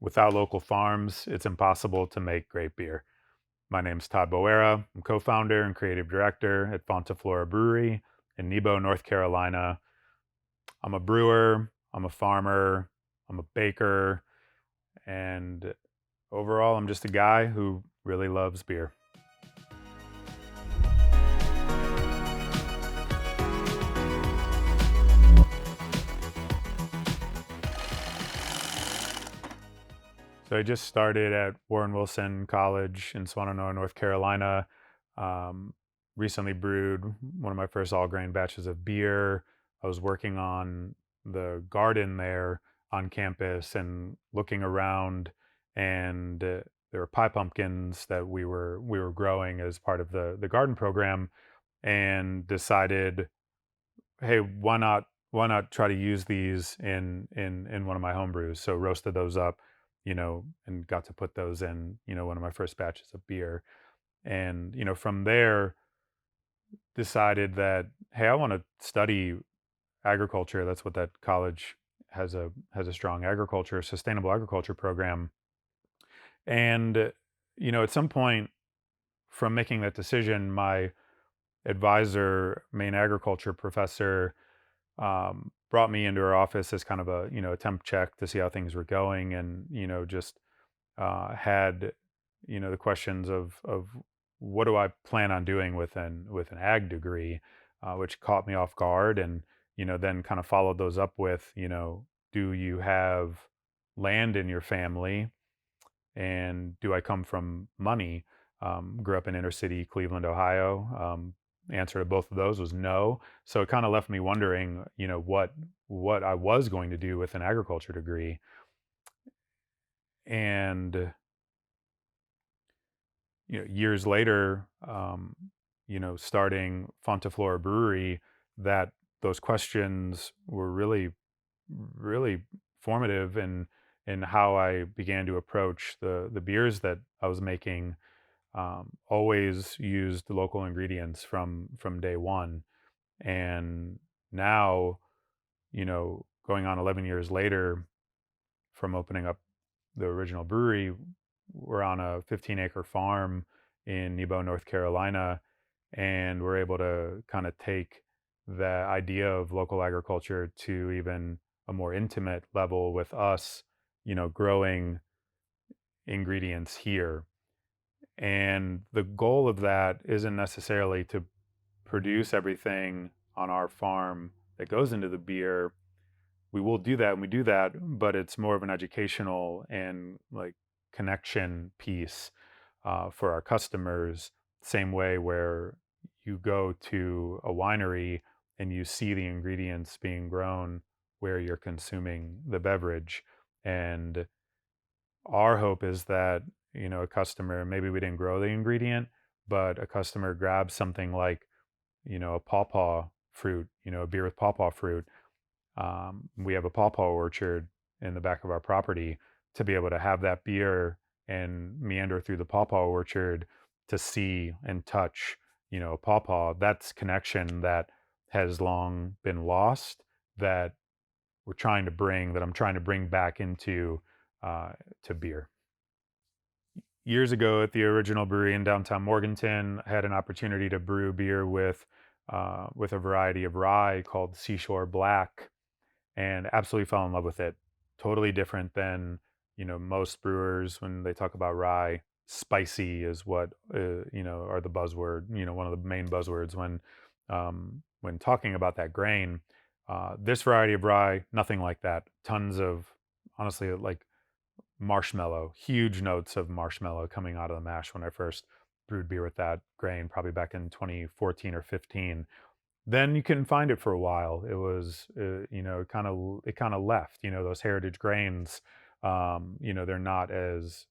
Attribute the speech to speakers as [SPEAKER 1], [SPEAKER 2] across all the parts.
[SPEAKER 1] Without local farms, it's impossible to make great beer. My name's Todd Boera. I'm co-founder and creative director at Fonta Flora Brewery in Nebo, North Carolina. I'm a brewer, I'm a farmer, I'm a baker, and overall, I'm just a guy who really loves beer. So I just started at Warren Wilson College in Swannanoa, North Carolina. Um, Recently brewed one of my first all grain batches of beer. I was working on the garden there on campus and looking around, and there were pie pumpkins that we were growing as part of the garden program, and decided, hey, why not try to use these in one of my home brews? So roasted those up, and got to put those in, one of my first batches of beer. And, from there decided that, hey, I want to study agriculture. That's what that college has a strong agriculture, sustainable agriculture program. And, at some point from making that decision, my advisor, main agriculture professor, brought me into her office as kind of a temp check to see how things were going, and just had the questions of what do I plan on doing with an ag degree, which caught me off guard, and then kind of followed those up with, do you have land in your family, and do I come from money? Grew up in inner city Cleveland, Ohio. Answer to both of those was no. So it kind of left me wondering, what I was going to do with an agriculture degree. And years later, starting Fonta Flora Brewery, that those questions were really, really formative in how I began to approach the beers that I was making. Always used local ingredients from day one, and now, going on 11 years later from opening up the original brewery, we're on a 15-acre farm in Nebo, North Carolina, and we're able to kind of take the idea of local agriculture to even a more intimate level with us, growing ingredients here. And the goal of that isn't necessarily to produce everything on our farm that goes into the beer. We will do that and we do that, but it's more of an educational and like connection piece for our customers. Same way where you go to a winery and you see the ingredients being grown where you're consuming the beverage. And our hope is that, a customer, maybe we didn't grow the ingredient, but a customer grabs something like, a pawpaw fruit, a beer with pawpaw fruit. We have a pawpaw orchard in the back of our property, to be able to have that beer and meander through the pawpaw orchard to see and touch, pawpaw. That's connection that has long been lost, that I'm trying to bring back into to beer. Years ago at the original brewery in downtown Morganton, I had an opportunity to brew beer with a variety of rye called Seashore Black, and absolutely fell in love with it. Totally different than, most brewers when they talk about rye. Spicy is what are the buzzword. One of the main buzzwords when talking about that grain. This variety of rye, nothing like that. Tons of, honestly, like marshmallow, huge notes of marshmallow coming out of the mash when I first brewed beer with that grain, probably back in 2014 or 15. Then you couldn't find it for a while. It was, it kind of left. Those heritage grains, they're not as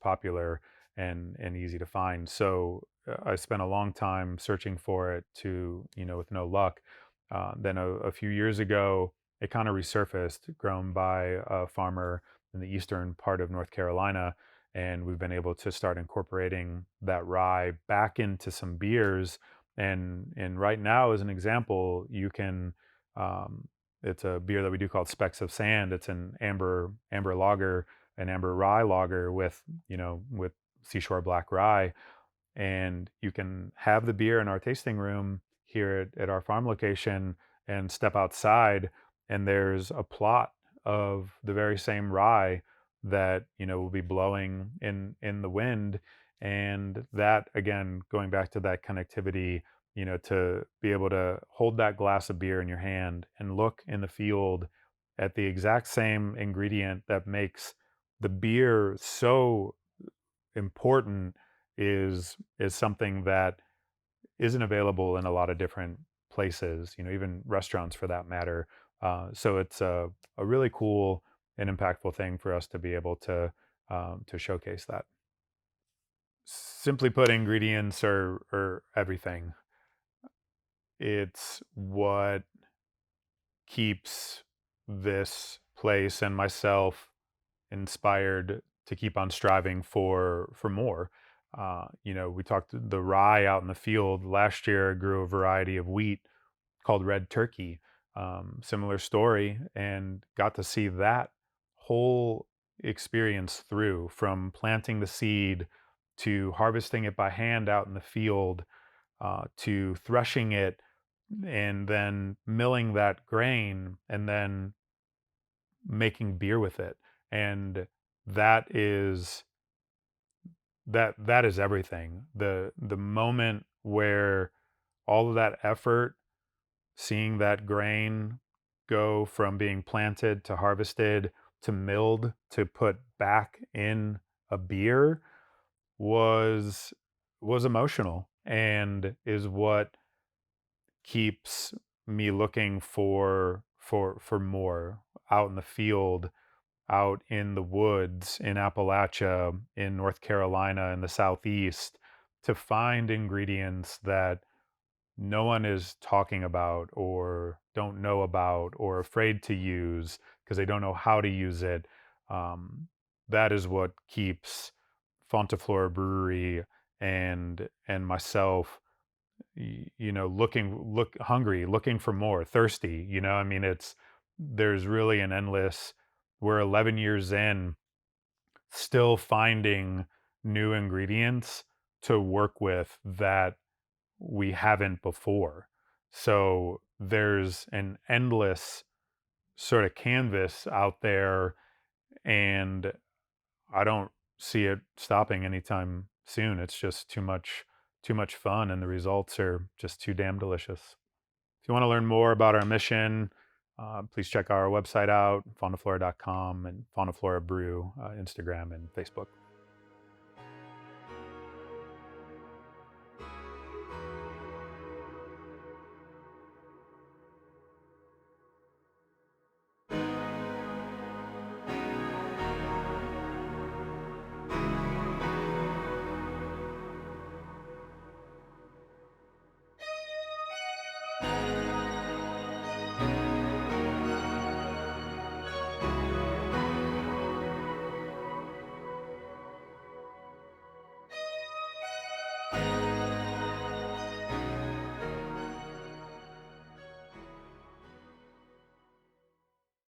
[SPEAKER 1] popular and easy to find. So I spent a long time searching for it, with no luck. Then a few years ago, it kind of resurfaced, grown by a farmer in the eastern part of North Carolina, and we've been able to start incorporating that rye back into some beers. And right now, as an example, you can, it's a beer that we do called Specks of Sand. It's an amber lager, an amber rye lager with, with Seashore Black Rye, and you can have the beer in our tasting room here at our farm location and step outside, and there's a plot of the very same rye that will be blowing in the wind. And that, again, going back to that connectivity, to be able to hold that glass of beer in your hand and look in the field at the exact same ingredient that makes the beer so important is something that isn't available in a lot of different places, even restaurants for that matter. So it's a really cool and impactful thing for us to be able to showcase that. Simply put, ingredients are everything. It's what keeps this place and myself inspired to keep on striving for more. We talked the rye out in the field last year. I grew a variety of wheat called Red Turkey. Similar story, and got to see that whole experience through, from planting the seed to harvesting it by hand out in the field, to threshing it and then milling that grain and then making beer with it. And that is that is everything. The moment where all of that effort, seeing that grain go from being planted to harvested to milled to put back in a beer, was was emotional, and is what keeps me looking for more out in the field, out in the woods, in Appalachia, in North Carolina, in the Southeast, to find ingredients that no one is talking about or don't know about or afraid to use because they don't know how to use it. Um, that is what keeps Fonta Flora Brewery and myself, look hungry, looking for more, thirsty. I mean, there's really an endless. We're 11 years in, still finding new ingredients to work with that we haven't before. So there's an endless sort of canvas out there, and I don't see it stopping anytime soon. It's just too much fun, and the results are just too damn delicious. If you want to learn more about our mission, please check our website out, faunaflora.com, and Fauna Flora Brew, Instagram and Facebook.